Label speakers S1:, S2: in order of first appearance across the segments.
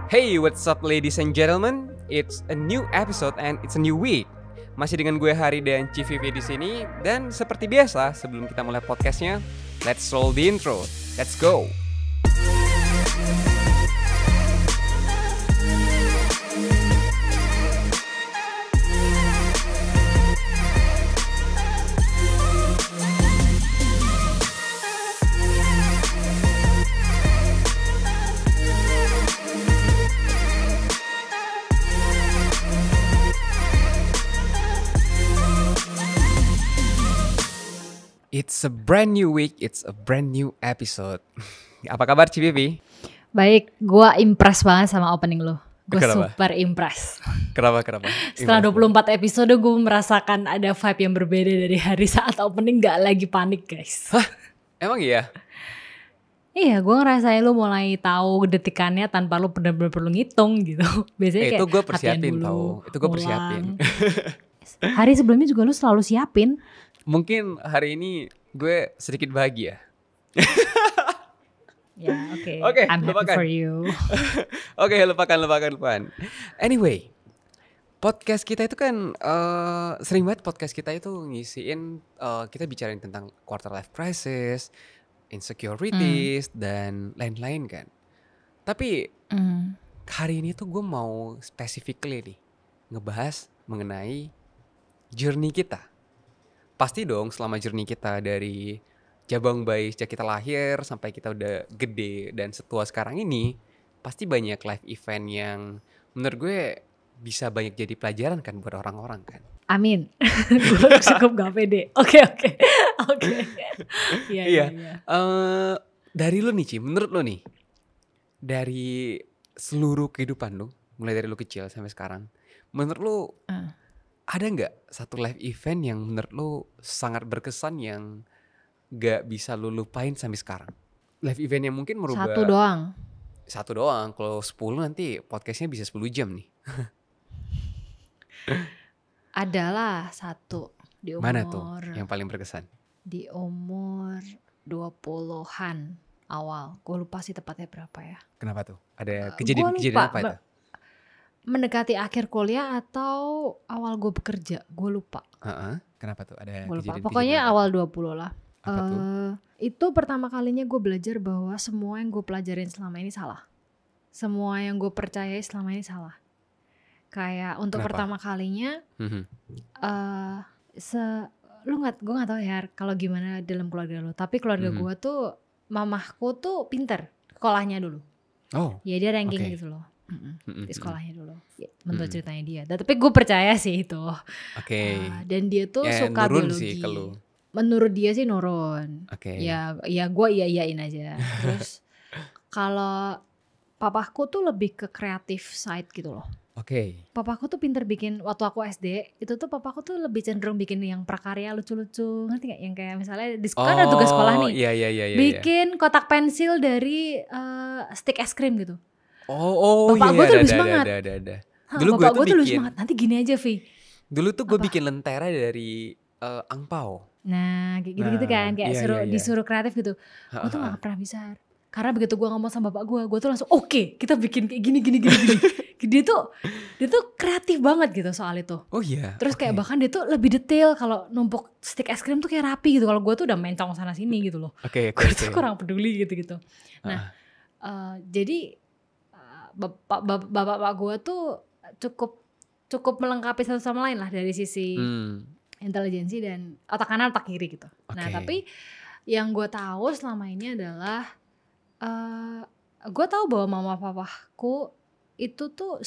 S1: Hey, what's up ladies and gentlemen? It's a new episode and it's a new week. Masih dengan gue Hari dan Civivi di sini, dan seperti biasa sebelum kita mulai podcastnya, let's roll the intro. Let's go. It's a brand new week, it's a brand new episode. Apa kabar Civivi?
S2: Baik, gue impress banget sama opening lo. Gue
S1: Kenapa?
S2: super impress.
S1: Kenapa?
S2: Setelah 24 episode gue merasakan ada vibe yang berbeda dari hari saat opening, gak lagi panik guys.
S1: Hah? Emang iya?
S2: Iya, gue ngerasain lo mulai tahu detikannya tanpa lo benar-benar perlu ngitung gitu. Biasanya
S1: Itu
S2: kayak
S1: gue persiapin
S2: latihan
S1: tau.
S2: dulu,
S1: Itu gue
S2: ngulang.
S1: persiapin.
S2: Hari sebelumnya juga lo selalu siapin.
S1: Mungkin hari ini gue sedikit bahagia.
S2: Ya oke,
S1: Oke,
S2: I'm happy
S1: lupakan.
S2: for you.
S1: Oke, lupakan. Anyway, podcast kita itu kan sering banget podcast kita itu ngisiin kita bicarain tentang quarter life crisis, insecurities dan lain-lain kan. Tapi hari ini tuh gue mau specifically nih ngebahas mengenai journey kita. Pasti dong selama journey kita dari jabang bayi sejak kita lahir sampai kita udah gede dan setua sekarang ini, pasti banyak life event yang menurut gue bisa banyak jadi pelajaran kan buat orang-orang kan.
S2: Amin. Gue cukup gak pede. Oke. Iya.
S1: Dari lu nih Ci, menurut lu nih, dari seluruh kehidupan lu, mulai dari lu kecil sampai sekarang, menurut lu ada nggak satu live event yang menurut lu sangat berkesan yang nggak bisa lu lupain sampai sekarang? Live event yang mungkin merubah Satu doang. Kalau 10 nanti podcastnya bisa 10 jam nih.
S2: Adalah satu di umur.
S1: Mana tuh yang paling berkesan?
S2: Di umur 20-an awal. Gue lupa sih tepatnya berapa ya.
S1: Kenapa tuh? Ada
S2: Gua
S1: kejadian
S2: lupa,
S1: apa itu?
S2: Mendekati akhir kuliah atau awal gue bekerja. Gue lupa.
S1: Kenapa tuh? Ada
S2: Gue lupa.
S1: kejadian
S2: Pokoknya awal 20 lah.
S1: Apa tuh?
S2: Itu pertama kalinya gue belajar bahwa semua yang gue pelajarin selama ini salah. Semua yang gue percayai selama ini salah. Kayak untuk
S1: Kenapa?
S2: pertama kalinya gue nggak tahu ya kalau gimana dalam keluarga lo, tapi keluarga gue tuh mamahku tuh pinter sekolahnya dulu.
S1: Oh.
S2: Ya dia ranking
S1: Oke.
S2: gitu loh. Di sekolahnya dulu. Ya, menurut ceritanya dia. Tapi gue percaya sih itu.
S1: Oke.
S2: Dan dia tuh
S1: Ya,
S2: suka
S1: nurun
S2: biologi.
S1: sih ke lu.
S2: Menurut dia sih nurun.
S1: Oke.
S2: Ya gue iyain aja. Terus kalau papaku tuh lebih ke kreatif side gitu loh.
S1: Oke.
S2: Papaku tuh pinter bikin, waktu aku SD itu tuh papaku tuh lebih cenderung bikin yang prakarya lucu-lucu, ngerti gak? Yang kayak misalnya di sekolah ada tugas sekolah nih,
S1: Iya.
S2: bikin kotak pensil dari stick es krim gitu.
S1: Oh
S2: Bapak
S1: iya,
S2: gue tuh
S1: ada,
S2: lebih semangat.
S1: ada.
S2: Hah,
S1: Dulu gue
S2: bapak
S1: tuh
S2: gue tuh lebih
S1: bikin,
S2: semangat. Nanti gini aja Vi.
S1: dulu tuh gue
S2: Apa?
S1: bikin lentera dari angpau.
S2: Nah kayak gitu-gitu kan, kayak
S1: iya.
S2: disuruh kreatif gitu. Gue tuh gak pernah bisa. Karena begitu gue ngomong sama bapak gue tuh langsung oke, kita bikin kayak gini. Dia tuh kreatif banget gitu soal itu.
S1: Oh iya.
S2: Terus kayak bahkan dia tuh lebih detail, kalau numpuk stick es krim tuh kayak rapi gitu. Kalau gue tuh udah mencong sana sini gitu loh.
S1: Oke.
S2: Gue tuh kurang peduli gitu. Nah jadi bapak gue tuh cukup melengkapi satu sama lain lah dari sisi intelijensi dan otak kanan otak kiri gitu. Nah tapi yang gue tahu selama ini adalah gue tahu bahwa mama papaku itu tuh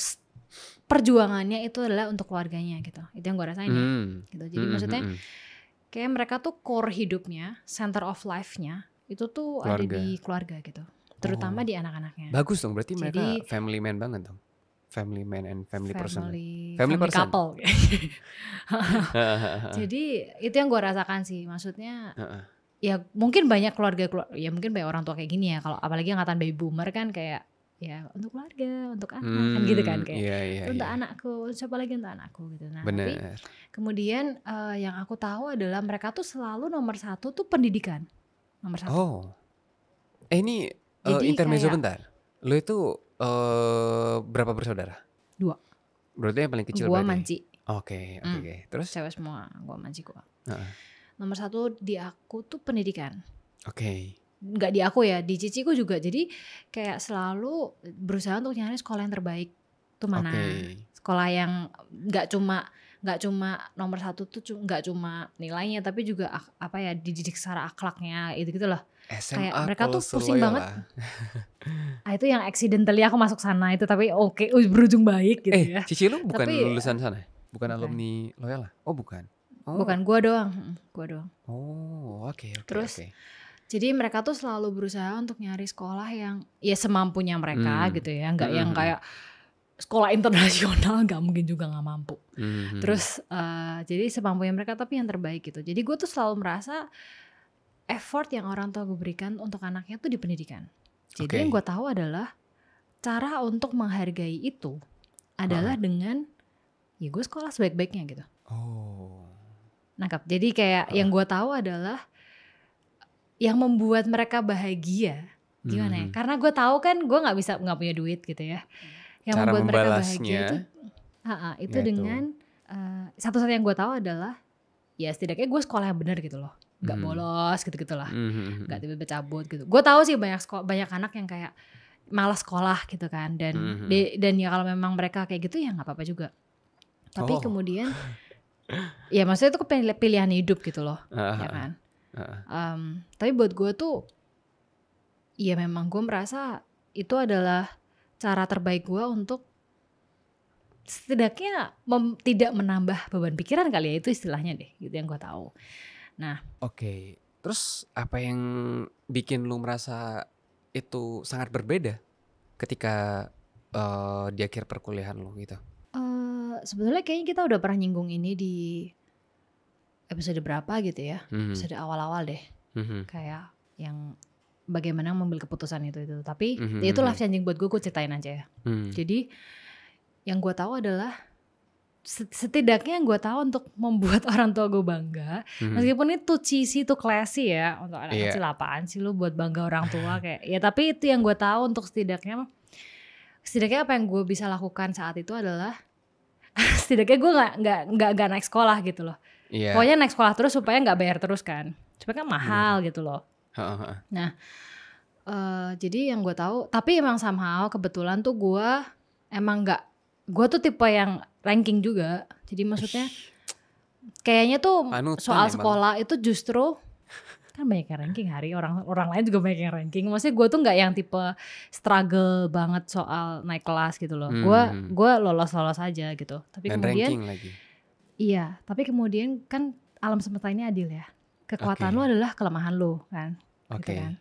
S2: perjuangannya itu adalah untuk keluarganya gitu. Itu yang gue rasain ya gitu. Jadi maksudnya kayak mereka tuh core hidupnya, center of life-nya itu tuh
S1: Keluarga.
S2: ada di keluarga gitu. Terutama di anak-anaknya.
S1: Bagus dong, berarti mereka
S2: Jadi-
S1: family man banget dong. Family man and family person.
S2: Family
S1: person.
S2: couple. Jadi itu yang gue rasakan sih. Maksudnya ya mungkin banyak ya mungkin banyak orang tua kayak gini ya. Kalau apalagi angkatan baby boomer kan kayak ya untuk keluarga, untuk anak kan gitu kan kayak
S1: Iya.
S2: untuk anakku, siapa lagi untuk anakku gitu. Nah,
S1: Bener.
S2: tapi kemudian yang aku tahu adalah mereka tuh selalu nomor satu tuh pendidikan. Nomor satu.
S1: Oh. Ini
S2: Jadi
S1: intermezzo
S2: kayak-
S1: bentar. Lo itu berapa bersaudara?
S2: 2.
S1: Berarti yang paling kecil
S2: Gua
S1: berarti?
S2: manci.
S1: Oke. Terus?
S2: Cewek semua, gua manci gua.
S1: Heeh.
S2: Nomor 1 di aku tuh pendidikan.
S1: Oke.
S2: Nggak di aku ya, di ciciku juga. Jadi kayak selalu berusaha untuk nyari sekolah yang terbaik tuh mana. Sekolah yang nggak cuma nomor 1 tuh nggak cuma nilainya, tapi juga apa ya, dididik secara akhlaknya gitu loh.
S1: SMA
S2: Kayak mereka tuh pusing
S1: Loyola.
S2: banget. Itu yang accidentally aku masuk sana itu, tapi oke, berujung baik gitu ya.
S1: Cici lu bukan
S2: Tapi,
S1: lulusan sana? Bukan alumni Loyola? Oh bukan.
S2: Bukan, gua doang.
S1: Oh, oke.
S2: Terus jadi mereka tuh selalu berusaha untuk nyari sekolah yang ya semampunya mereka gitu ya, nggak yang kayak sekolah internasional, nggak mungkin juga nggak mampu. Terus jadi semampunya mereka tapi yang terbaik gitu. Jadi gue tuh selalu merasa effort yang orang tua gue berikan untuk anaknya tuh di pendidikan. Jadi yang gue tahu adalah cara untuk menghargai itu adalah dengan ya gue sekolah sebaik-baiknya gitu. Nangkap. Jadi kayak yang gue tahu adalah yang membuat mereka bahagia gimana ya? Karena gue tahu kan gue nggak punya duit gitu ya. Yang
S1: cara
S2: membuat mereka
S1: membalasnya
S2: bahagia itu dengan satu-satunya yang gue tahu adalah ya setidaknya gue sekolah yang benar gitu loh, nggak bolos gitu lah, nggak tiba-tiba cabut gitu. Gue tahu sih banyak anak yang kayak malas sekolah gitu kan, dan ya kalau memang mereka kayak gitu ya nggak apa-apa juga. Tapi kemudian ya maksudnya itu pilihan hidup gitu loh, ya kan. Tapi buat gue tuh ya memang gue merasa itu adalah cara terbaik gue untuk setidaknya tidak menambah beban pikiran kali ya, itu istilahnya deh gitu yang gue tahu. Nah,
S1: terus apa yang bikin lu merasa itu sangat berbeda ketika di akhir perkuliahan lu gitu?
S2: Sebetulnya kayaknya kita udah pernah nyinggung ini di episode berapa gitu ya, episode awal-awal deh, kayak yang bagaimana mengambil keputusan itu. Tapi ya itu life changing buat gue ceritain aja ya. Jadi yang gue tahu adalah setidaknya yang gue tahu untuk membuat orang tua gue bangga, meskipun itu cheesy, itu classy ya untuk anak kecil, apaan sih lu buat bangga orang tua kayak ya, tapi itu yang gue tahu untuk setidaknya apa yang gue bisa lakukan saat itu adalah setidaknya gue nggak naik sekolah gitu loh. Pokoknya naik sekolah terus supaya nggak bayar terus kan, supaya kan mahal gitu loh. Nah, jadi yang gue tahu, tapi emang somehow kebetulan tuh gue tuh tipe yang ranking juga. Jadi maksudnya kayaknya tuh soal sekolah itu justru kan banyak yang ranking, orang lain juga banyak yang ranking. Maksudnya gue tuh nggak yang tipe struggle banget soal naik kelas gitu loh. Gue lolos aja gitu. Tapi dan kemudian ranking lagi. Iya, tapi kemudian kan alam semesta ini adil ya. Kekuatan lu adalah kelemahan lu kan. Gitu kan.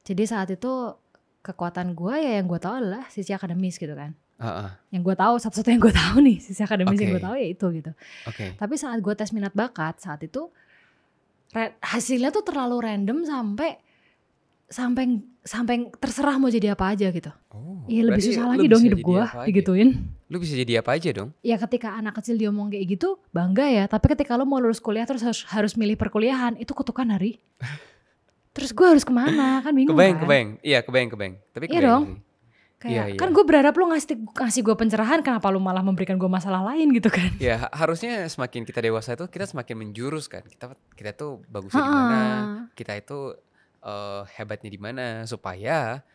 S2: Jadi saat itu kekuatan gue ya yang gue tahu adalah sisi akademis gitu kan. Yang gue tahu, satu-satunya yang gue tahu nih sisi akademis yang gue tahu ya itu gitu. Tapi saat gue tes minat bakat saat itu hasilnya tuh terlalu random sampai terserah mau jadi apa aja gitu. Iya, lebih susah lagi dong hidup gue digituin.
S1: Lu bisa jadi apa aja dong?
S2: Ya ketika anak kecil dia ngomong kayak gitu bangga ya, tapi ketika lu mau lulus kuliah terus harus milih perkuliahan, itu kutukan Hari. Terus gue harus kemana kan bingung kan?
S1: Kebayang. Tapi
S2: iya dong. Kayak kan gue berharap lu ngasih gue pencerahan, kenapa lu malah memberikan gue masalah lain gitu kan?
S1: Ya harusnya semakin kita dewasa itu kita semakin menjurus kan. Kita tuh bagusnya di mana, kita itu hebatnya di mana, supaya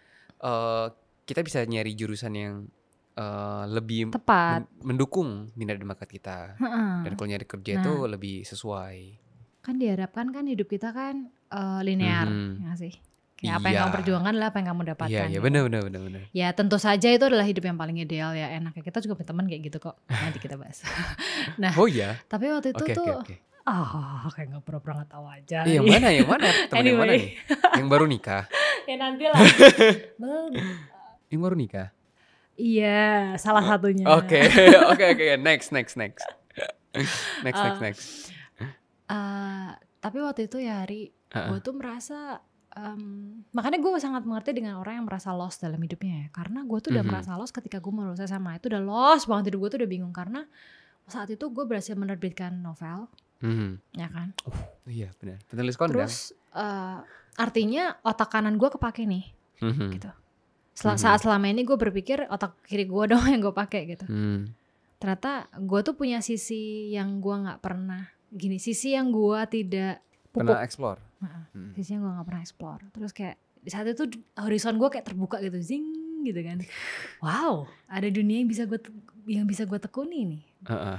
S1: kita bisa nyari jurusan yang lebih
S2: tepat,
S1: mendukung minat dan bakat kita. Dan kalau nyari kerja itu lebih sesuai.
S2: Kan diharapkan kan hidup kita kan linear, ya sih. Kayak apa yang kamu perjuangkan lah apa yang kamu dapatkan.
S1: Iya, benar.
S2: Ya tentu saja itu adalah hidup yang paling ideal ya, enaknya. Kita juga punya teman kayak gitu kok. Nanti kita bahas. Nah, tapi waktu itu kayak nggak pernah tahu aja.
S1: Yang mana? Teman yang mana nih? Yang baru nikah?
S2: Ya nanti lah.
S1: Yang baru nikah?
S2: Iya, salah satunya.
S1: Oke. Next.
S2: Tapi waktu itu ya Hari, gue tuh merasa makanya gue sangat mengerti dengan orang yang merasa lost dalam hidupnya ya. Karena gue tuh udah merasa lost ketika gue lulus SMA. Itu udah lost banget, hidup gue tuh udah bingung. Karena saat itu gue berhasil menerbitkan novel, ya kan?
S1: Iya benar, penulis kondang.
S2: Terus artinya otak kanan gue kepake nih, gitu. Saat selama ini gue berpikir otak kiri gue doang yang gue pakai gitu. Ternyata gue tuh punya sisi yang gue nggak pernah sisi yang gue tidak
S1: pernah explore.
S2: Sisi yang gue nggak pernah explore. Terus kayak di saat itu horizon gue kayak terbuka gitu, zing gitu kan. Wow, ada dunia yang bisa gue tekuni nih.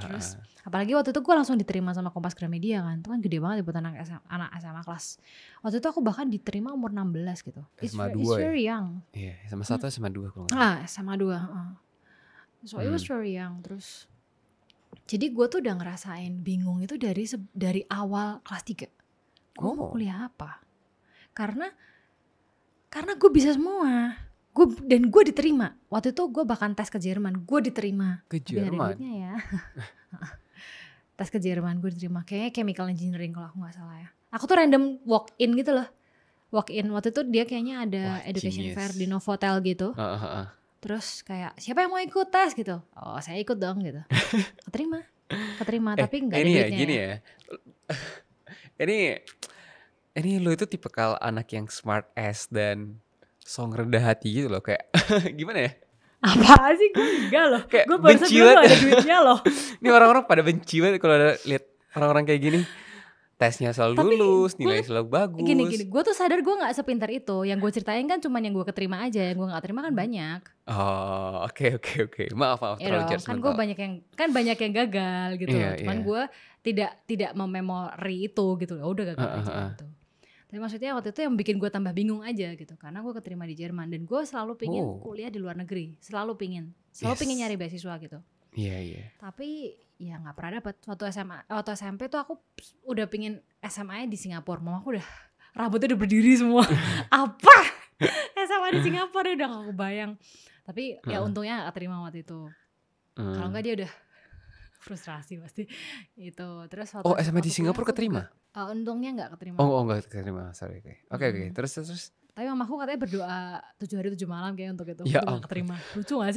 S2: Terus apalagi waktu itu gue langsung diterima sama Kompas Gramedia kan. Itu kan gede banget buat anak SMA kelas. Waktu itu aku bahkan diterima umur 16 gitu.
S1: SMA 2
S2: it's very young.
S1: Iya, SMA 1 SMA 2 kalau
S2: SMA 2. So it was very young. Terus jadi gue tuh udah ngerasain bingung itu dari awal kelas 3. Gue mau kuliah apa? Karena gue bisa semua. Dan gue diterima. Waktu itu gue bahkan tes ke Jerman, gue diterima.
S1: Ke Jerman?
S2: Ya. Tes ke Jerman gue diterima. Kayaknya chemical engineering kalau aku gak salah ya. Aku tuh random walk in gitu loh. Walk in, waktu itu dia kayaknya ada education fair di Novotel gitu. Terus kayak siapa yang mau ikut tes gitu. Oh saya ikut dong gitu. Keterima tapi gak ada duitnya
S1: gini ya. Ini lo itu tipikal anak yang smart ass dan song rendah hati gitu loh, kayak gimana ya?
S2: Apa sih, gue enggak loh. Gue baru
S1: bilang
S2: ada duitnya loh.
S1: Ini orang-orang pada benci banget kalau lihat orang-orang kayak gini. Tesnya selalu lulus, nilai selalu bagus.
S2: Gini, gue tuh sadar gue gak sepintar itu. Yang gue ceritain kan cuma yang gue keterima aja. Yang gue gak terima kan banyak.
S1: Oh oke. Maaf
S2: ya terlalu judgmental. Kan gue banyak yang gagal gitu loh. Cuman gue tidak mememori itu gitu. Udah gagal aja gitu. Tapi maksudnya waktu itu yang bikin gue tambah bingung aja gitu. Karena gue keterima di Jerman. Dan gue selalu pingin kuliah di luar negeri. Selalu pingin nyari beasiswa gitu.
S1: Iya.
S2: Tapi ya gak pernah dapet. Waktu SMP tuh aku udah pingin SMA-nya di Singapura. Mamaku udah rambutnya udah berdiri semua. Apa? SMA di Singapura udah gak kebayang. Tapi ya untungnya gak keterima waktu itu. Kalau enggak dia udah frustrasi pasti. Itu. Terus
S1: SMA di Singapura keterima?
S2: Untungnya gak keterima.
S1: Gak keterima, sorry. Oke. Terus. Tapi
S2: mamaku katanya berdoa 7 hari 7 malam kayak untuk itu.
S1: Ya,
S2: gak keterima. Lucu gak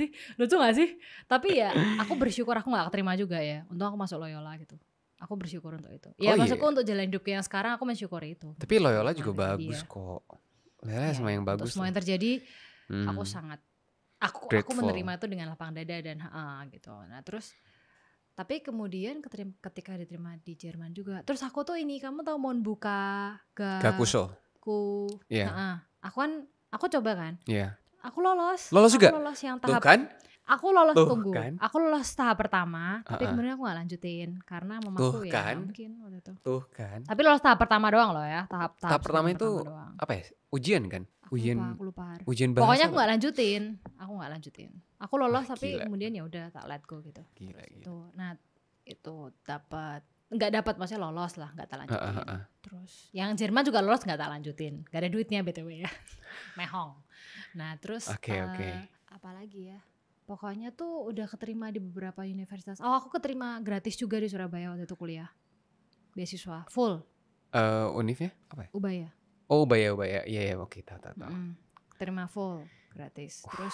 S2: sih? Tapi ya aku bersyukur aku gak keterima juga ya. Untung aku masuk Loyola gitu. Aku bersyukur untuk itu. Ya maksudku untuk jalan hidup yang sekarang aku mensyukuri itu.
S1: Tapi Loyola juga bagus kok. Loyola sama yang bagus.
S2: Untuk semua yang terjadi aku sangat aku menerima itu dengan lapang dada dan gitu. Nah terus tapi kemudian ketika diterima di Jerman juga. Terus aku tuh kamu tahu mau buka
S1: Gakuso.
S2: Aku coba kan.
S1: Iya.
S2: Aku lolos.
S1: Lolos juga?
S2: Aku lolos yang tahap.
S1: Tuh kan?
S2: Aku lolos tunggu.
S1: Kan?
S2: Aku lolos tahap pertama, tapi kemudian aku gak lanjutin karena mamaku mungkin waktu itu.
S1: Tuh kan.
S2: Tapi lolos tahap pertama doang loh ya, tahap
S1: pertama itu apa ya? Ujian kan?
S2: Aku lupa.
S1: Ujian bahasa.
S2: Pokoknya aku gak lanjutin. Aku lolos tapi kemudian ya udah tak let go gitu.
S1: Gila.
S2: Tuh. Nah, itu nggak dapat maksudnya lolos lah, nggak tak lanjutin. Terus yang Jerman juga lolos nggak tak lanjutin, nggak ada duitnya BTW ya. Mehong. Nah terus apa lagi ya, pokoknya tuh udah keterima di beberapa universitas. Aku keterima gratis juga di Surabaya waktu itu kuliah, beasiswa full.
S1: Univnya apa ya?
S2: Ubaya.
S1: Ubaya. Iya oke, tahu.
S2: Terima full gratis. Terus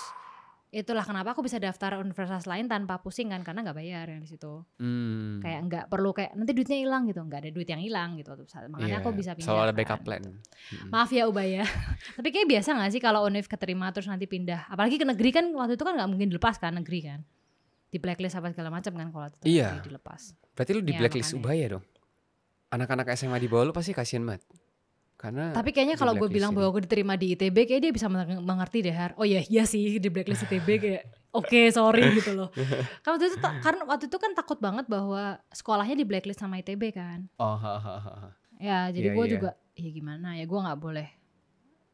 S2: itulah kenapa aku bisa daftar universitas lain tanpa pusing kan, karena nggak bayar yang di situ. Kayak nggak perlu kayak nanti duitnya hilang gitu, nggak ada duit yang hilang gitu. Makanya aku bisa pindah.
S1: Selalu ada backup plan.
S2: Maaf ya Ubaya. Tapi kayak biasa nggak sih kalau univ keterima terus nanti pindah, apalagi ke negeri kan, waktu itu kan nggak mungkin dilepas kan, negeri kan di blacklist apa segala macam kan kalau itu dilepas.
S1: Berarti lu di blacklist Ubaya dong. Anak-anak SMA di bawah lu pasti kasihan banget. Karena
S2: tapi kayaknya kalau gue bilang bahwa gue diterima di ITB, kayak dia bisa mengerti deh, Har. Oh iya sih di blacklist ITB kayak oke, sorry gitu loh. Karena waktu itu kan takut banget bahwa sekolahnya di blacklist sama ITB kan. Ya jadi gue juga ya gimana ya, gue nggak boleh.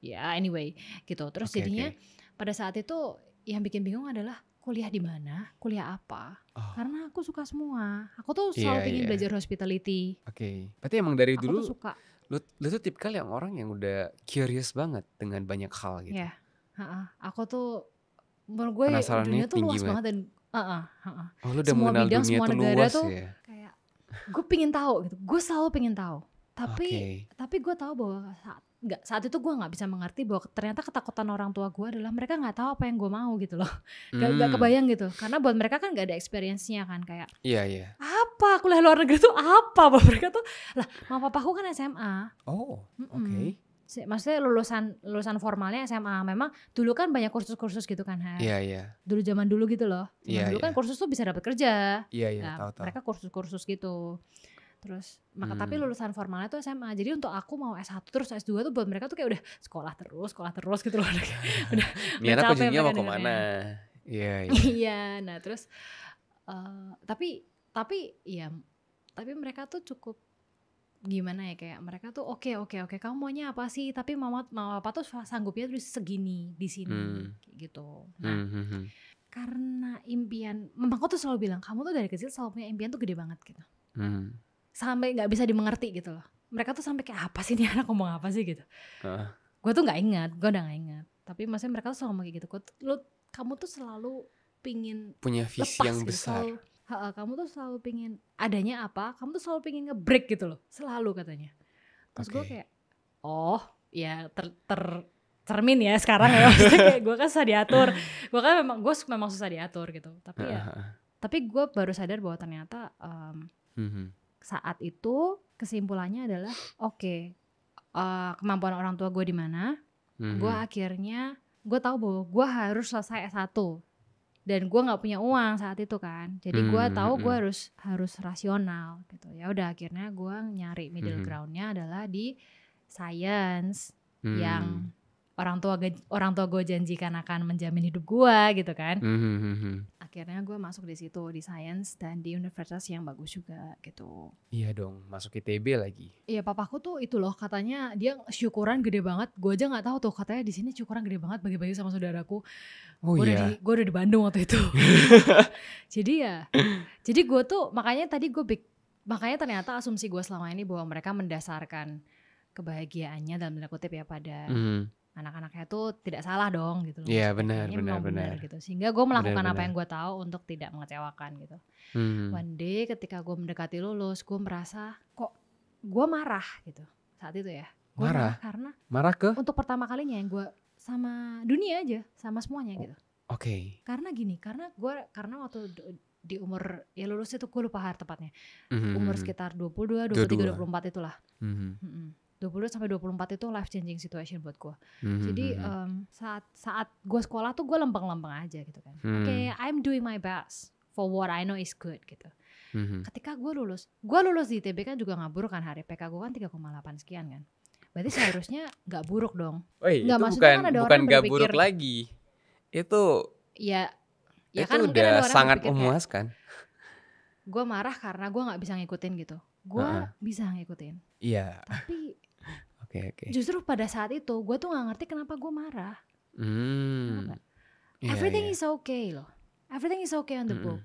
S2: Ya anyway gitu. Terus jadinya pada saat itu yang bikin bingung adalah kuliah di mana, kuliah apa. Karena aku suka semua. Aku tuh selalu pengen belajar hospitality.
S1: Berarti emang dari dulu
S2: aku tuh suka.
S1: Lu tuh tipikal yang orang yang udah curious banget dengan banyak hal gitu.
S2: Iya. Aku tuh menurut gue dunia tuh luas banget dan
S1: lu udah
S2: semua
S1: mengenal
S2: bidang,
S1: dunia
S2: semua
S1: tuh
S2: negara
S1: luas
S2: tuh
S1: ya.
S2: Kayak gue pengen tahu gitu. Gue selalu pengen tahu. Tapi gue tahu bahwa saat itu gue nggak bisa mengerti bahwa ternyata ketakutan orang tua gue adalah mereka nggak tahu apa yang gue mau gitu loh. Gak kebayang gitu. Karena buat mereka kan nggak ada experience-nya kan, kayak.
S1: Iya.
S2: Apa kuliah luar negeri tuh apa? Buat mereka tuh lah, mama papaku kan SMA.
S1: Oke.
S2: Maksudnya lulusan formalnya SMA. Memang dulu kan banyak kursus-kursus gitu kan, Har.
S1: Iya.
S2: Dulu zaman dulu gitu loh. Dulu kan
S1: Iya.
S2: kursus tuh bisa dapat kerja.
S1: Iya,
S2: Nah,
S1: tahu.
S2: mereka kursus-kursus gitu. Terus tapi lulusan formalnya tuh SMA. Jadi untuk aku mau S1 terus S2 tuh buat mereka tuh kayak udah sekolah terus gitu loh. udah
S1: Niana
S2: capek
S1: ujungnya mau
S2: mereka
S1: kemana?
S2: dengernya.
S1: Iya.
S2: Iya, nah terus tapi mereka tuh cukup gimana ya, kayak mereka tuh oke kamu maunya apa sih, tapi mama papa tuh sanggupnya tuh segini di sini kayak gitu. Nah karena impian mamaku tuh selalu bilang kamu tuh dari kecil selalu punya impian tuh gede banget gitu, sampai nggak bisa dimengerti gitu loh. Mereka tuh sampai kayak apa sih nih anak ngomong apa sih gitu. Gue tuh gue udah nggak ingat, tapi maksudnya mereka tuh selalu kayak gitu. Kamu tuh selalu pingin
S1: punya visi yang
S2: gitu,
S1: besar.
S2: Kamu tuh selalu pingin adanya apa, kamu tuh selalu pingin nge-break gitu loh, selalu katanya. Terus gue kayak ya tercermin ya sekarang ya. Maksudnya kayak gue kan susah diatur, gue memang susah diatur gitu. Tapi gue baru sadar bahwa ternyata saat itu kesimpulannya adalah kemampuan orang tua gue di mana. Gue akhirnya gue tahu bahwa gue harus selesai S1 dan gue nggak punya uang saat itu kan. Jadi gue tahu gue harus rasional gitu. Ya udah akhirnya gue nyari middle groundnya adalah di science yang orang tua gue janjikan akan menjamin hidup gue gitu kan. Akhirnya gue masuk di situ, di science dan di universitas yang bagus juga gitu.
S1: Iya dong, masuk ITB lagi.
S2: Iya, papaku tuh itu loh, katanya dia syukuran gede banget. Gue aja nggak tahu tuh, katanya di sini syukuran gede banget bagi-bagi sama saudaraku. Gue udah di Bandung waktu itu. jadi gue tuh makanya ternyata asumsi gue selama ini bahwa mereka mendasarkan kebahagiaannya dalam tanda kutip ya pada anak-anaknya tuh tidak salah dong gitu loh.
S1: Iya benar
S2: gitu. Sehingga gue melakukan apa yang gue tahu untuk tidak mengecewakan gitu. One day ketika gue mendekati lulus, gue merasa kok gue marah gitu saat itu ya. Gue marah karena untuk pertama kalinya yang gue sama dunia aja, sama semuanya gitu. Karena waktu di umur ya lulus itu gue lupa hari tepatnya. Umur sekitar 22, 23, 24 itulah. 20 sampai 24 itu life changing situation buat gue. Jadi saat gue sekolah tuh gue lempeng-lempeng aja gitu kan. I'm doing my best for what I know is good gitu. Ketika gue lulus di ITB kan juga gak buruk kan, hari PK gue kan 3,8 sekian kan. Berarti seharusnya gak buruk dong.
S1: Nggak, itu bukan gak buruk lagi. Itu
S2: ya
S1: itu
S2: kan
S1: udah sangat memuaskan.
S2: Gue marah karena gue gak bisa ngikutin gitu. Gue bisa ngikutin.
S1: Iya.
S2: Tapi justru pada saat itu gue tuh gak ngerti kenapa gue marah. Kenapa? Everything is okay loh. Everything is okay on the book.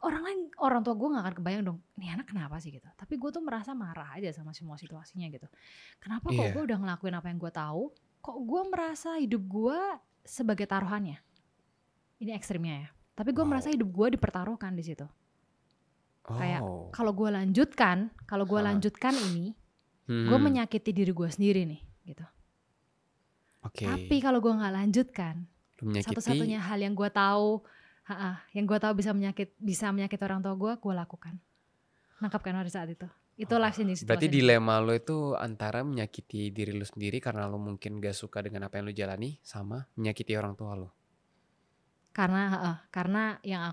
S2: Orang tua gue gak akan kebayang dong, nih anak kenapa sih gitu. Tapi gue tuh merasa marah aja sama semua situasinya gitu. Kenapa kok gue udah ngelakuin apa yang gue tahu, kok gue merasa hidup gue sebagai taruhannya. Ini ekstrimnya ya. Tapi gue merasa hidup gue dipertaruhkan di situ. Kayak kalau gue lanjutkan ini, gue menyakiti diri gue sendiri nih gitu. Tapi kalau gue nggak lanjutkan, satu-satunya hal yang gue tahu bisa menyakiti orang tua gue lakukan. Nangkap kan pada saat itu. Itu life changing situation.
S1: Berarti dilema lo itu antara menyakiti diri lo sendiri karena lo mungkin gak suka dengan apa yang lo jalani, sama menyakiti orang tua lo.
S2: Karena yang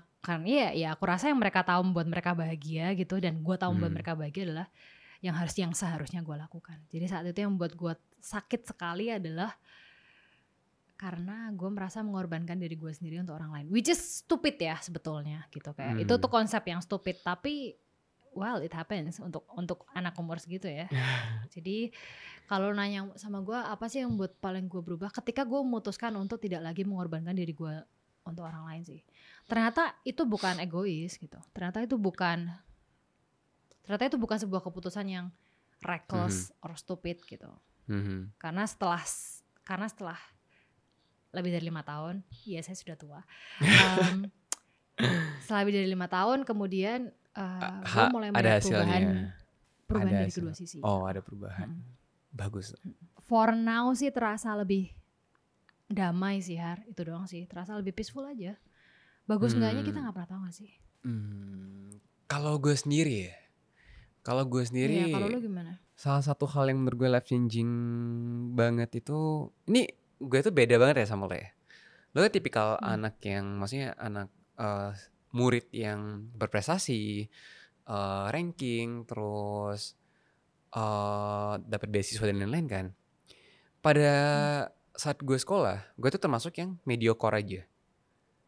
S2: aku rasa yang mereka tahu membuat mereka bahagia gitu, dan gue tahu membuat mereka bahagia adalah yang seharusnya gue lakukan. Jadi saat itu yang membuat gue sakit sekali adalah karena gue merasa mengorbankan diri gue sendiri untuk orang lain, which is stupid ya sebetulnya gitu. Kayak itu tuh konsep yang stupid, tapi well it happens untuk anak umur segitu ya. Jadi kalau nanya sama gue apa sih yang buat paling gue berubah, ketika gue memutuskan untuk tidak lagi mengorbankan diri gue untuk orang lain sih. Ternyata itu bukan egois gitu. Ternyata itu bukan sebuah keputusan yang reckless or stupid gitu. Karena setelah lebih dari 5 tahun, ya saya sudah tua. Setelah lebih dari 5 tahun kemudian gue mulai melihat perubahan dari kedua sisi.
S1: Ada perubahan. Bagus.
S2: For now sih terasa lebih damai sih, Har. Itu doang sih, terasa lebih peaceful aja. Bagus enggaknya kita gak pernah tahu gak sih?
S1: Kalau gue sendiri
S2: iya, kalau lu gimana?
S1: salah satu hal yang menurut gue life changing banget itu, ini gue tuh beda banget ya sama lo ya. Lo kan tipikal anak yang, maksudnya anak murid yang berprestasi, ranking, terus dapat beasiswa dan lain-lain kan. Pada saat gue sekolah, gue tuh termasuk yang mediocre aja.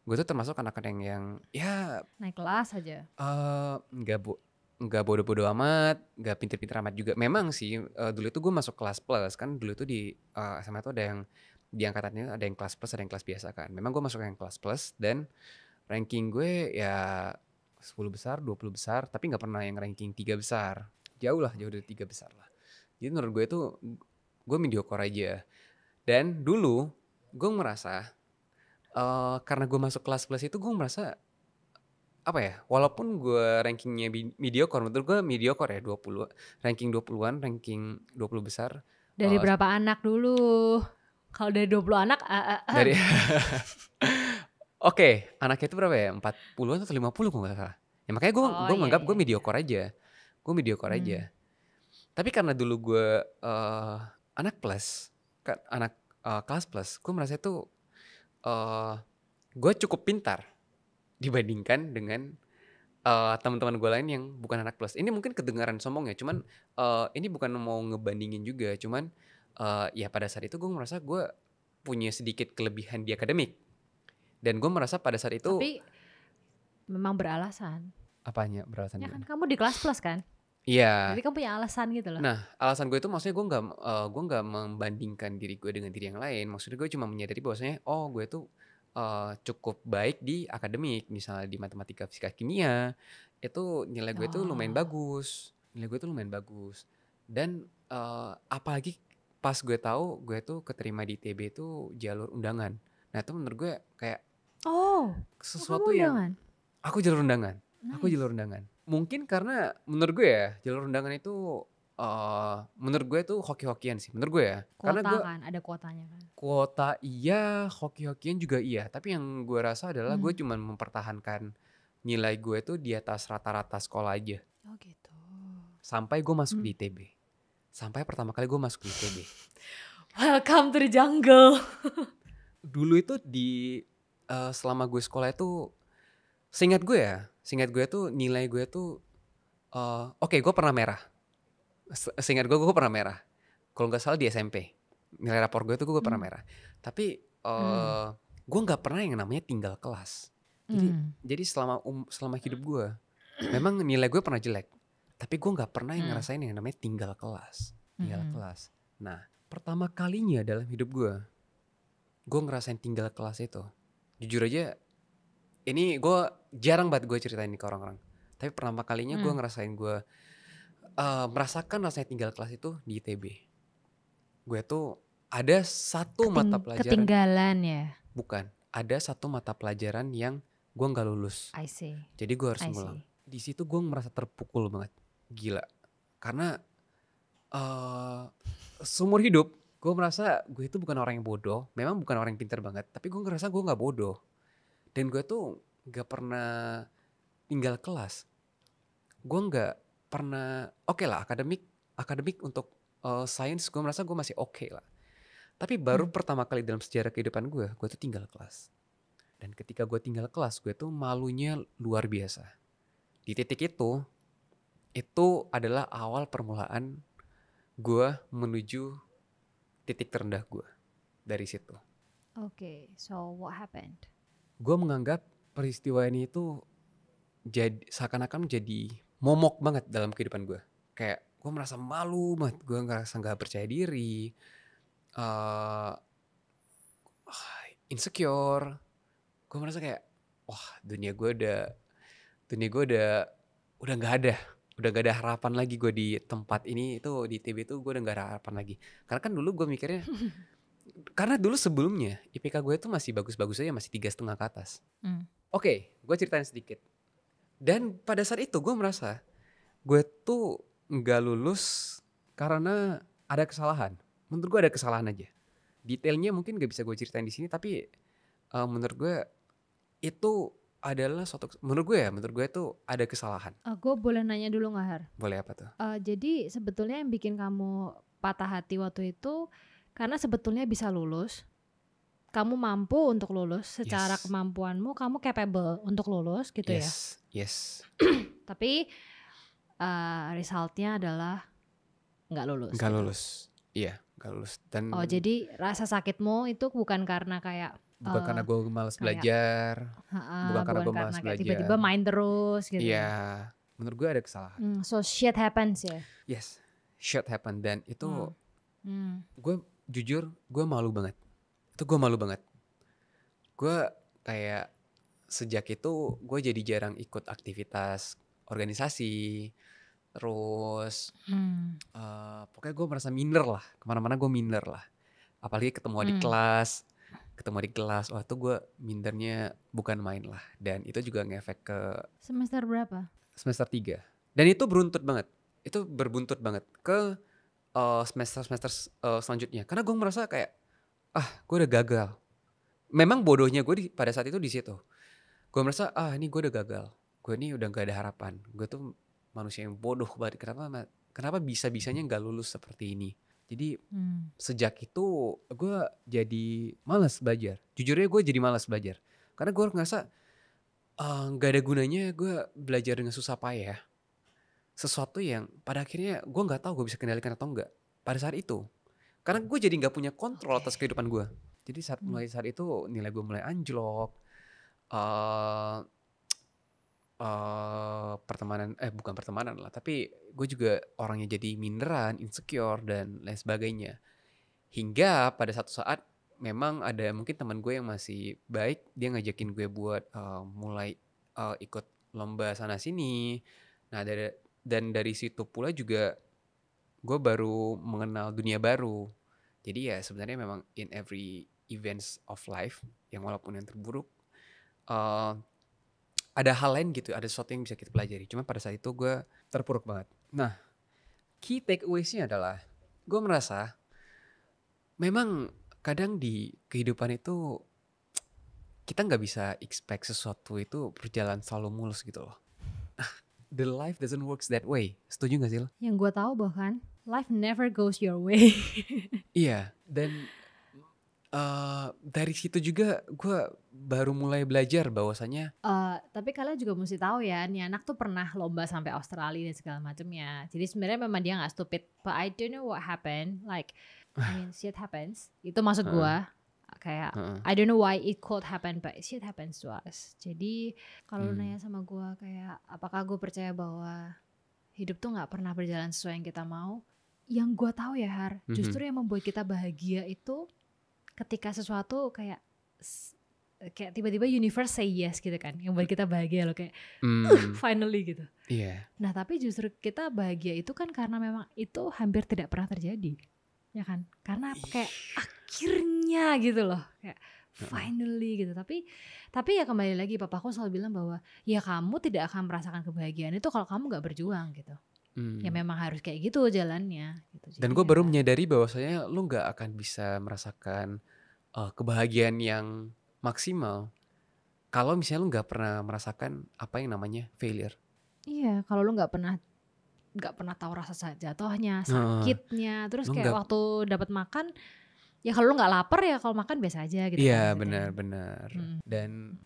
S1: Gue tuh termasuk anak-anak yang ya
S2: naik kelas aja.
S1: nggak bodoh-bodoh amat, nggak pinter-pinter amat juga. Memang sih dulu itu gue masuk kelas plus kan. Dulu itu di SMA tuh ada yang di angkatannya ada yang kelas plus, ada yang kelas biasa kan. Memang gue masuk yang kelas plus dan ranking gue ya 10 besar, 20 besar, tapi nggak pernah yang ranking 3 besar. Jauh dari 3 besar lah. Jadi menurut gue itu gue mediocre aja. Dan dulu gue merasa karena gue masuk kelas plus itu gue merasa apa ya, walaupun gue rankingnya mediocre, menurut gue mediocre ya 20, ranking 20-an, ranking 20 besar.
S2: Dari berapa anak dulu? Kalau dari 20 anak,
S1: Dari Oke, anaknya itu berapa ya? 40-an atau 50 kalau nggak salah. Ya makanya gue menganggap gue mediocre aja. Gue mediocre aja. Tapi karena dulu gue anak plus, anak kelas plus, gue merasa itu gue cukup pintar dibandingkan dengan teman-teman gue lain yang bukan anak plus. Ini mungkin kedengaran sombong ya, cuman ini bukan mau ngebandingin juga, cuman ya pada saat itu gue merasa gue punya sedikit kelebihan di akademik. Dan gue merasa pada saat itu.
S2: Tapi memang beralasan.
S1: Apanya beralasan?
S2: Ya kan kamu di kelas plus kan?
S1: Iya.
S2: Jadi kamu punya alasan gitu loh.
S1: Nah, alasan gue itu maksudnya gue nggak membandingkan diri gue dengan diri yang lain. Maksudnya gue cuma menyadari bahwasanya gue tuh cukup baik di akademik, misalnya di matematika, fisika, kimia, itu nilai gue tuh lumayan bagus. Dan apalagi pas gue tahu gue tuh keterima di ITB itu jalur undangan. Nah itu menurut gue kayak sesuatu yang aku jalur undangan. Nice. Aku jalur undangan. Mungkin karena menurut gue ya jalur undangan itu menurut gue tuh hoki-hokian sih menurut gue ya.
S2: Kuota
S1: karena gue,
S2: kan ada kuotanya kan.
S1: Kuota iya, hoki-hokian juga iya. Tapi yang gue rasa adalah gue cuma mempertahankan nilai gue tuh di atas rata-rata sekolah aja.
S2: Oh gitu.
S1: Sampai gue masuk di ITB. Sampai pertama kali gue masuk di ITB.
S2: Welcome to the jungle.
S1: Dulu itu selama gue sekolah itu, seingat gue tuh nilai gue tuh gue pernah merah. Seingat gue pernah merah. Kalau nggak salah di SMP, nilai rapor gue tuh gue pernah merah. Tapi gue nggak pernah yang namanya tinggal kelas. Jadi selama hidup gue, memang nilai gue pernah jelek. Tapi gue nggak pernah yang ngerasain yang namanya tinggal kelas. Nah, pertama kalinya dalam hidup gue ngerasain tinggal kelas itu. Jujur aja, ini gue jarang banget gue ceritain ini ke orang-orang. Tapi pertama kalinya gue ngerasain merasakan rasanya tinggal kelas itu di ITB. Gue tuh ada satu mata pelajaran.
S2: Ketinggalan ya?
S1: Bukan, ada satu mata pelajaran yang gue nggak lulus.
S2: I see.
S1: Jadi gue harus ngulang. Di situ gue merasa terpukul banget, gila. Karena seumur hidup gue merasa gue itu bukan orang yang bodoh. Memang bukan orang yang pintar banget, tapi gue ngerasa gue nggak bodoh. Dan gue tuh nggak pernah tinggal kelas. Gue nggak pernah lah akademik untuk sains gue merasa gue masih oke lah. Tapi baru pertama kali dalam sejarah kehidupan gue tuh tinggal kelas. Dan ketika gue tinggal kelas, gue tuh malunya luar biasa. Di titik itu adalah awal permulaan gue menuju titik terendah gue dari situ.
S2: Okay, so what happened?
S1: Gue menganggap peristiwa ini itu seakan-akan jadi momok banget dalam kehidupan gue. Kayak gue merasa malu banget, gue ngerasa nggak percaya diri, insecure. Gue merasa kayak dunia gue udah nggak ada harapan lagi gue di tempat ini. Itu di ITB itu gue udah nggak ada harapan lagi. Karena kan dulu gue mikirnya karena dulu sebelumnya IPK gue tuh masih bagus-bagus aja, masih 3,5 ke atas. Oke, gue ceritain sedikit. Dan pada saat itu gue merasa gue tuh nggak lulus karena ada kesalahan. Menurut gue ada kesalahan aja. Detailnya mungkin gak bisa gue ceritain di sini, tapi menurut gue itu adalah menurut gue itu ada kesalahan.
S2: Gue boleh nanya dulu nggak, Har?
S1: Boleh apa tuh?
S2: Jadi sebetulnya yang bikin kamu patah hati waktu itu karena sebetulnya bisa lulus, kamu mampu untuk lulus secara
S1: Yes.
S2: kemampuanmu, kamu capable untuk lulus gitu ya.
S1: Yes.
S2: Tapi resultnya adalah nggak lulus.
S1: Nggak
S2: gitu.
S1: lulus. Iya, nggak lulus. Dan
S2: Jadi rasa sakitmu itu bukan karena kayak
S1: bukan karena gue malas
S2: kayak
S1: belajar, bukan karena gue malas
S2: kayak
S1: belajar.
S2: tiba-tiba main terus gitu.
S1: Iya, menurut gue ada kesalahan.
S2: So shit happens ya.
S1: Yes, shit happen, dan itu gue jujur gue malu banget. Itu gue malu banget. Gue kayak sejak itu gue jadi jarang ikut aktivitas organisasi. Terus pokoknya gue merasa minder lah, kemana-mana gue minder lah. Apalagi ketemu di kelas, wah itu gue mindernya bukan main lah. Dan itu juga ngefek ke
S2: semester berapa?
S1: Semester 3. Dan itu beruntut banget, itu berbuntut banget ke semester-semester selanjutnya. Karena gue merasa kayak, gue udah gagal. Memang bodohnya gue pada saat itu di situ. Gue merasa, ini gue udah gagal. Gue ini udah gak ada harapan. Gue tuh manusia yang bodoh banget. Kenapa bisa-bisanya gak lulus seperti ini? Jadi sejak itu gue jadi malas belajar. Jujurnya gue jadi malas belajar. Karena gue ngerasa gak ada gunanya gue belajar dengan susah payah. Sesuatu yang pada akhirnya gue gak tahu gue bisa kendalikan atau enggak pada saat itu. Karena gue jadi gak punya kontrol atas kehidupan gue. Jadi mulai saat itu nilai gue mulai anjlok. Bukan pertemanan lah, tapi gue juga orangnya jadi minderan, insecure dan lain sebagainya. Hingga pada satu saat memang ada mungkin teman gue yang masih baik, dia ngajakin gue buat mulai ikut lomba sana sini. Nah dan dari situ pula juga gue baru mengenal dunia baru. Jadi ya sebenarnya memang in every events of life, yang walaupun yang terburuk, ada hal lain gitu, ada sesuatu yang bisa kita pelajari. Cuma pada saat itu gue terpuruk banget. Nah, key takeaways-nya adalah gue merasa memang kadang di kehidupan itu kita nggak bisa expect sesuatu itu berjalan selalu mulus gitu loh. The life doesn't work that way. Setuju gak sih lo?
S2: Yang gue tahu bahkan life never goes your way.
S1: Iya, dan dari situ juga gue baru mulai belajar bahwasanya
S2: tapi kalian juga mesti tahu ya, nih anak tuh pernah lomba sampai Australia dan segala macamnya. Jadi sebenarnya memang dia nggak stupid, but I don't know what happened. Like, I mean, shit happens. Itu maksud gue. Kayak I don't know why it could happen, but shit happens to us. Jadi kalau lu nanya sama gue kayak apakah gue percaya bahwa hidup tuh nggak pernah berjalan sesuai yang kita mau? Yang gue tahu ya, Har, justru yang membuat kita bahagia itu ketika sesuatu kayak tiba-tiba universe say yes gitu kan, yang buat kita bahagia loh, kayak finally gitu.
S1: Iya.
S2: Nah tapi justru kita bahagia itu kan karena memang itu hampir tidak pernah terjadi, ya kan? Karena kayak akhirnya gitu loh, kayak finally gitu. Tapi ya kembali lagi, papaku selalu bilang bahwa ya kamu tidak akan merasakan kebahagiaan itu kalau kamu nggak berjuang gitu. Ya memang harus kayak gitu jalannya gitu.
S1: Dan gue baru menyadari bahwasanya lu nggak akan bisa merasakan kebahagiaan yang maksimal kalau misalnya lu nggak pernah merasakan apa yang namanya failure.
S2: Iya, kalau lu nggak pernah tahu rasa jatuhnya, sakitnya, terus kayak waktu dapat makan, ya kalau lu nggak lapar ya kalau makan biasa aja gitu.
S1: Iya, benar-benar. Dan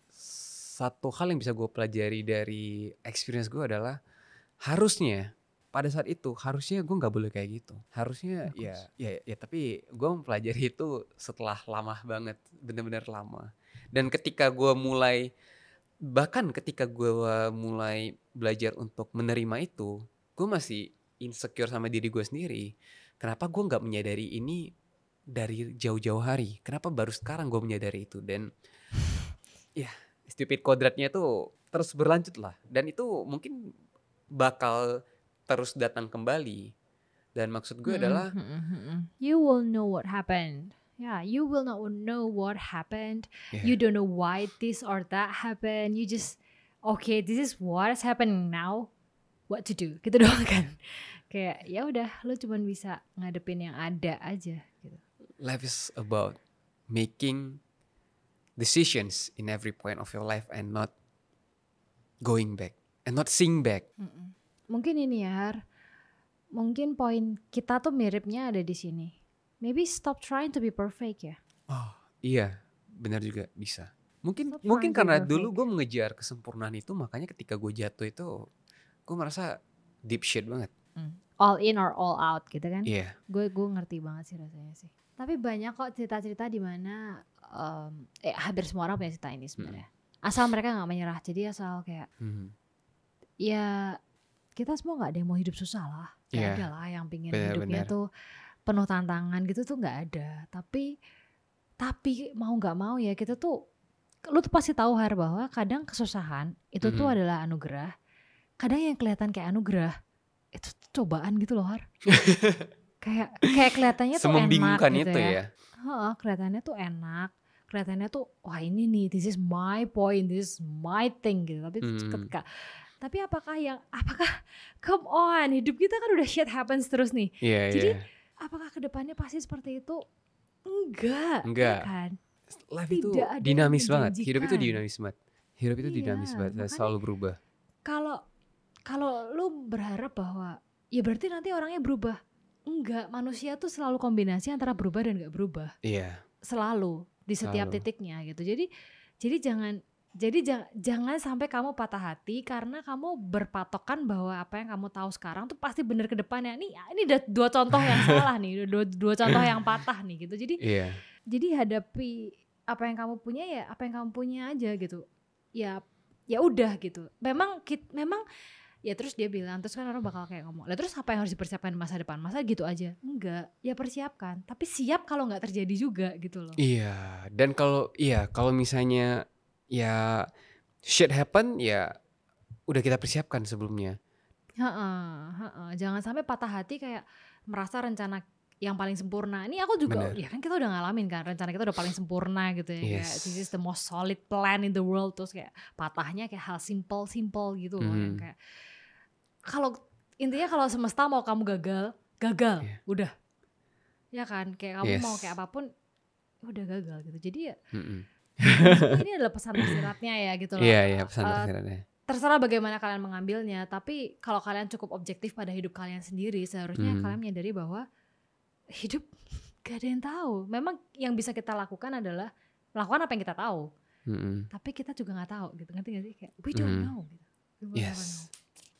S1: satu hal yang bisa gue pelajari dari experience gue adalah harusnya pada saat itu harusnya gue nggak boleh kayak gitu. Harusnya ya tapi gue mempelajari itu setelah lama banget, benar-benar lama. Dan ketika gue mulai belajar untuk menerima itu, gue masih insecure sama diri gue sendiri. Kenapa gue nggak menyadari ini dari jauh-jauh hari? Kenapa baru sekarang gue menyadari itu? Dan ya stupid kodratnya tuh terus berlanjut lah. Dan itu mungkin bakal terus datang kembali. Dan maksud gue adalah
S2: you will know what happened. Yeah, you will not know what happened. You don't know why this or that happened. You just okay, this is what's happening now. What to do? Gitu doang kan. Kayak ya udah, lu cuma bisa ngadepin yang ada aja gitu.
S1: Life is about making decisions in every point of your life and not going back and not seeing back.
S2: Mungkin ini ya, mungkin poin kita tuh miripnya ada di sini. Maybe stop trying to be perfect ya.
S1: Oh iya, benar juga bisa. Mungkin karena dulu gue mengejar kesempurnaan itu, makanya ketika gue jatuh itu gue merasa deep shit banget.
S2: All in or all out gitu kan?
S1: Iya.
S2: Gue ngerti banget sih rasanya sih. Tapi banyak kok cerita-cerita di mana hampir semua orang punya cerita ini sebenarnya. Asal mereka nggak menyerah. Jadi asal kayak ya kita semua nggak ada yang mau hidup susah lah. Gak ada lah yang pingin hidupnya tuh penuh tantangan gitu tuh nggak ada. Tapi mau nggak mau ya kita tuh, lu tuh pasti tahu Har bahwa kadang kesusahan itu tuh adalah anugerah. Kadang yang kelihatan kayak anugerah itu tuh cobaan gitu loh Har. kayak kelihatannya tuh enak gitu
S1: itu
S2: ya. Kelihatannya tuh enak. Kelihatannya tuh wah ini nih, this is my point, this is my thing gitu. Tapi apakah come on, hidup kita kan udah shit happens terus nih. Jadi apakah kedepannya pasti seperti itu? Enggak. Ya kan?
S1: Life itu dinamis banget. Hidup itu dinamis banget. Dan selalu berubah.
S2: Kalau lu berharap bahwa ya berarti nanti orangnya berubah. Enggak, manusia tuh selalu kombinasi antara berubah dan gak berubah.
S1: Iya.
S2: Selalu di setiap titiknya gitu. Jadi jangan sampai kamu patah hati karena kamu berpatokan bahwa apa yang kamu tahu sekarang tuh pasti benar ke depannya. Ini ada 2 contoh yang salah nih, 2 contoh yang patah nih gitu. Jadi hadapi apa yang kamu punya ya apa yang kamu punya aja gitu. Ya udah gitu. Memang ya terus dia bilang, terus kan orang bakal kayak ngomong, lah terus apa yang harus dipersiapkan di masa depan? Masa gitu aja? Enggak, ya persiapkan. Tapi siap kalau nggak terjadi juga gitu loh.
S1: Iya, dan kalau misalnya ya shit happen ya udah kita persiapkan sebelumnya.
S2: Jangan sampai patah hati kayak merasa rencana yang paling sempurna. Ini aku juga, ya kan kita udah ngalamin kan, rencana kita udah paling sempurna gitu ya. Kayak this is the most solid plan in the world. Terus kayak patahnya kayak hal simple gitu loh. Yang kayak intinya kalau semesta mau kamu gagal, udah. Ya kan, kayak kamu mau kayak apapun, udah gagal gitu. Jadi ya ini adalah pesan tersiratnya ya gitu loh.
S1: Iya, pesan tersiratnya.
S2: Terserah bagaimana kalian mengambilnya, tapi kalau kalian cukup objektif pada hidup kalian sendiri, seharusnya kalian menyadari bahwa hidup gak ada yang tahu. Memang yang bisa kita lakukan adalah melakukan apa yang kita tahu. Tapi kita juga gak tahu gitu. Ngerti gak sih? Kayak we don't know gitu.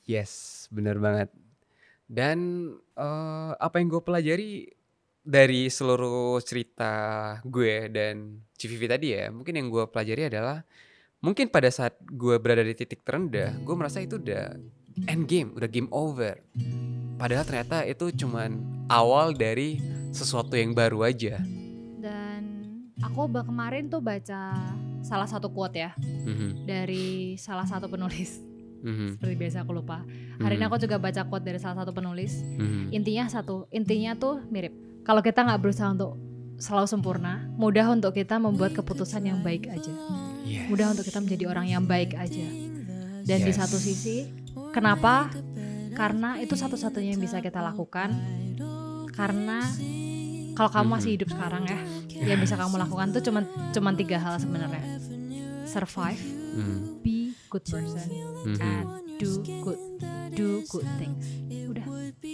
S1: Yes, benar banget. Dan apa yang gue pelajari dari seluruh cerita gue dan Civivi tadi ya, mungkin yang gue pelajari adalah mungkin pada saat gue berada di titik terendah, gue merasa itu udah end game, udah game over. Padahal ternyata itu cuman awal dari sesuatu yang baru aja.
S2: Dan aku kemarin tuh baca salah satu quote ya dari salah satu penulis. Seperti biasa aku lupa. Hari ini aku juga baca quote dari salah satu penulis. Intinya tuh mirip. Kalau kita gak berusaha untuk selalu sempurna, mudah untuk kita membuat keputusan yang baik aja. Mudah untuk kita menjadi orang yang baik aja. Dan di satu sisi, kenapa? Karena itu satu-satunya yang bisa kita lakukan. Karena kalau kamu masih hidup sekarang ya, yang bisa kamu lakukan tuh cuma 3 hal sebenarnya. Survive, be good person, and do good things. Udah.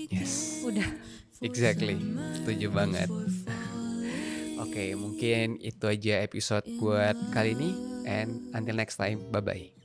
S1: Yes.
S2: Udah.
S1: Exactly. Setuju banget. Oke, mungkin itu aja episode buat kali ini. And until next time, bye-bye.